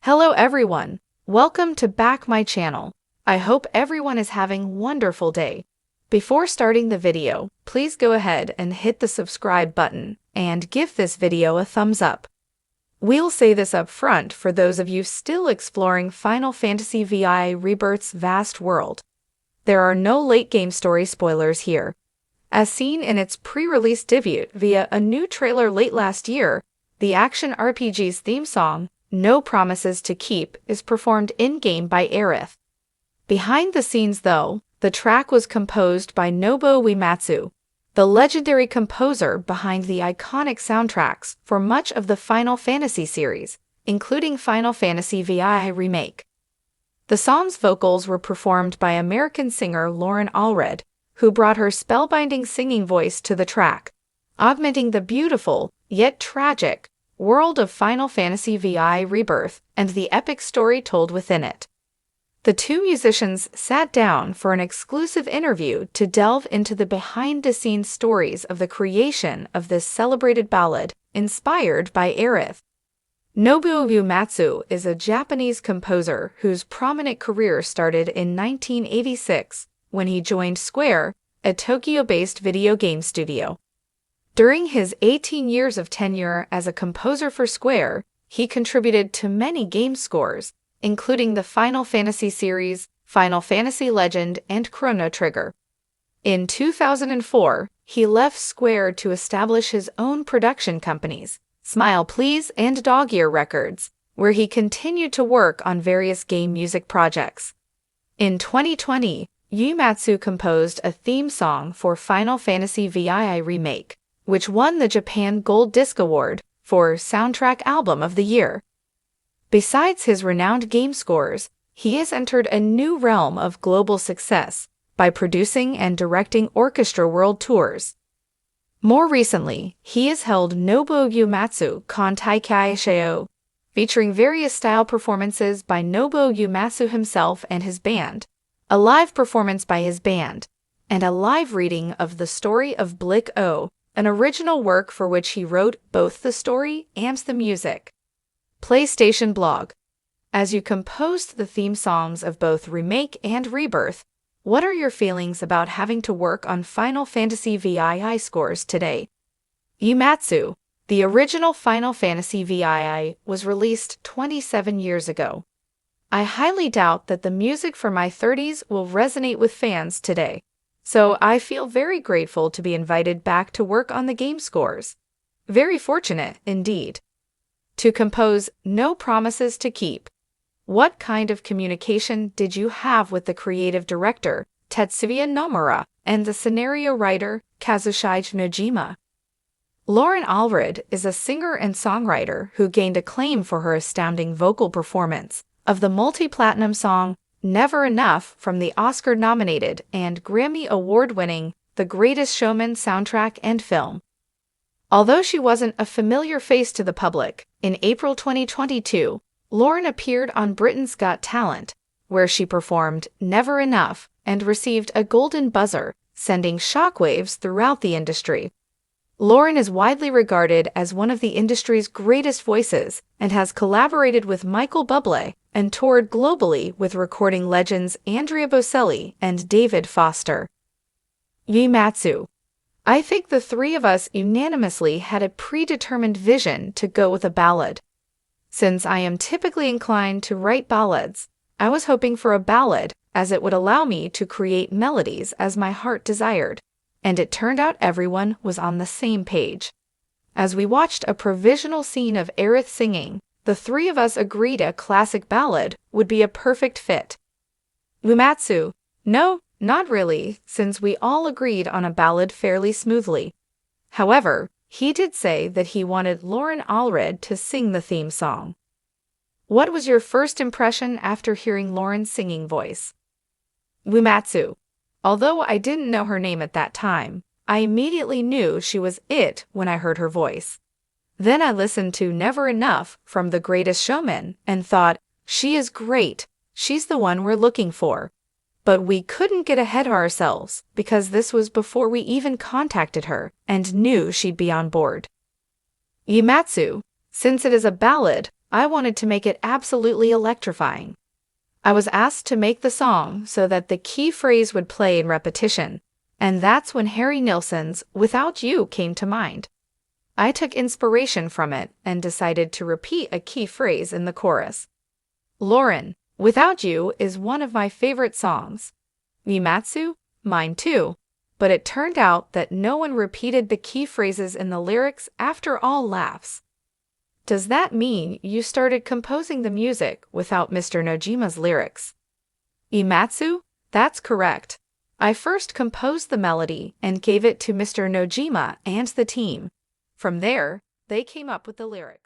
Hello everyone, welcome to back my channel. I hope everyone is having wonderful day. Before starting the video, please go ahead and hit the subscribe button and give this video a thumbs up. We'll say this up front for those of you still exploring Final Fantasy VI Rebirth's vast world. There are no late game story spoilers here. As seen in its pre-release debut via a new trailer late last year, the action RPG's theme song, No Promises to Keep, is performed in-game by Aerith. Behind the scenes though, the track was composed by Nobuo Uematsu, the legendary composer behind the iconic soundtracks for much of the Final Fantasy series, including Final Fantasy VI Remake. The song's vocals were performed by American singer Loren Allred, who brought her spellbinding singing voice to the track, augmenting the beautiful, yet tragic, world of Final Fantasy VI Rebirth and the epic story told within it. The two musicians sat down for an exclusive interview to delve into the behind-the-scenes stories of the creation of this celebrated ballad, inspired by Aerith. Nobuo Uematsu is a Japanese composer whose prominent career started in 1986 when he joined Square, a Tokyo-based video game studio. During his 18 years of tenure as a composer for Square, he contributed to many game scores, including the Final Fantasy series, Final Fantasy Legend, and Chrono Trigger. In 2004, he left Square to establish his own production companies, Smile Please and Dog Ear Records, where he continued to work on various game music projects. In 2020, Uematsu composed a theme song for Final Fantasy VI Remake, which won the Japan Gold Disc Award for Soundtrack Album of the Year. Besides his renowned game scores, he has entered a new realm of global success by producing and directing orchestra world tours. More recently, he has held Nobuo Uematsu Kontaikai Shio, featuring various style performances by Nobuo Uematsu himself and his band, a live performance by his band, and a live reading of The Story of Blick O, an original work for which he wrote both the story and the music. PlayStation Blog. As you composed the theme songs of both Remake and Rebirth, what are your feelings about having to work on Final Fantasy VI scores today? Uematsu. The original Final Fantasy VI was released 27 years ago. I highly doubt that the music for my 30s will resonate with fans today. So I feel very grateful to be invited back to work on the game scores. Very fortunate, indeed. To compose No Promises to Keep. What kind of communication did you have with the creative director, Tetsuya Nomura, and the scenario writer, Kazushige Nojima? Loren Allred is a singer and songwriter who gained acclaim for her astounding vocal performance of the multi-platinum song Never Enough from the Oscar-nominated and Grammy Award-winning The Greatest Showman soundtrack and film. Although she wasn't a familiar face to the public, in April 2022, Loren appeared on Britain's Got Talent, where she performed Never Enough and received a golden buzzer, sending shockwaves throughout the industry. Loren is widely regarded as one of the industry's greatest voices and has collaborated with Michael Bublé and toured globally with recording legends Andrea Bocelli and David Foster. Uematsu. I think the three of us unanimously had a predetermined vision to go with a ballad. Since I am typically inclined to write ballads, I was hoping for a ballad as it would allow me to create melodies as my heart desired, and it turned out everyone was on the same page. As we watched a provisional scene of Aerith singing, the three of us agreed a classic ballad would be a perfect fit. Uematsu. No, not really, since we all agreed on a ballad fairly smoothly. However, he did say that he wanted Loren Allred to sing the theme song. What was your first impression after hearing Loren's singing voice? Uematsu. Although I didn't know her name at that time, I immediately knew she was it when I heard her voice. Then I listened to Never Enough from The Greatest Showman and thought, she is great, she's the one we're looking for. But we couldn't get ahead of ourselves because this was before we even contacted her and knew she'd be on board. Uematsu. Since it is a ballad, I wanted to make it absolutely electrifying. I was asked to make the song so that the key phrase would play in repetition, and that's when Harry Nilsson's "Without You" came to mind. I took inspiration from it and decided to repeat a key phrase in the chorus. Loren, "Without You" is one of my favorite songs. Uematsu, mine too, but it turned out that no one repeated the key phrases in the lyrics after all laughs. Does that mean you started composing the music without Mr. Nojima's lyrics? Uematsu? That's correct. I first composed the melody and gave it to Mr. Nojima and the team. From there, they came up with the lyrics.